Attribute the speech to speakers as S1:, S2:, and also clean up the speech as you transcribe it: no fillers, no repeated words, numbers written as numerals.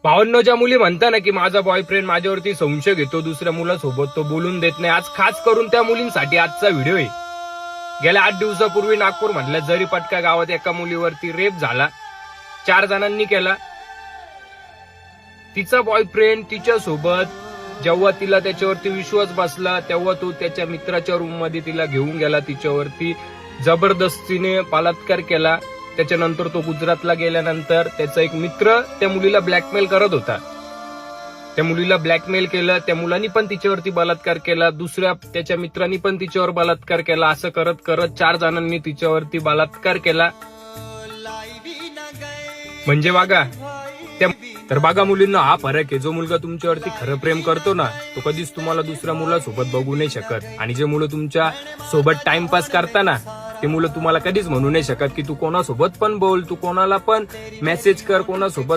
S1: भावांनोच्या मुली म्हणता ना की माझा बॉयफ्रेंड माझ्यावरती संशय घेतो, दुसऱ्या मुलासोबत तो बोलून देत नाही. आज खास करून त्या मुलींसाठी आजचा व्हिडिओ आहे. गेल्या 8 दिवसापूर्वी नागपूर मधल्या जरीपटका गावात एका मुलीवरती रेप झाला. 4 जणांनी केला. तिचा बॉयफ्रेंड तिच्या सोबत जेव्हा तिला त्याच्यावरती विश्वास बसला तेव्हा तो त्याच्या मित्राच्या रूम मध्ये तिला घेऊन गेला, तिच्यावरती जबरदस्तीने बलात्कार केला. त्याच्यानंतर तो गुजरातला गेल्यानंतर त्याचा एक मित्र त्या मुलीला ब्लॅकमेल करत होता. त्या मुलीला ब्लॅकमेल केलं, त्या मुलांनी पण तिच्यावरती बलात्कार केला, दुसऱ्या त्याच्या मित्रांनी पण तिच्यावर बलात्कार केला. असं करत करत 4 जणांनी तिच्यावरती बलात्कार केला. म्हणजे बघा तर बघा मुलींना, हा फरक आहे. जो मुलगा तुमच्यावरती खरं प्रेम करतो ना, तो कधीच तुम्हाला दुसऱ्या मुलासोबत बघू नाही शकत. आणि जे मुलं तुमच्या सोबत टाइमपास करताना ते मुलं तुम्हाला कधीच म्हणू नाही शकत की तू कोणासोबत पण बोल, तू कोणाला पण मेसेज कर, कोणासोबत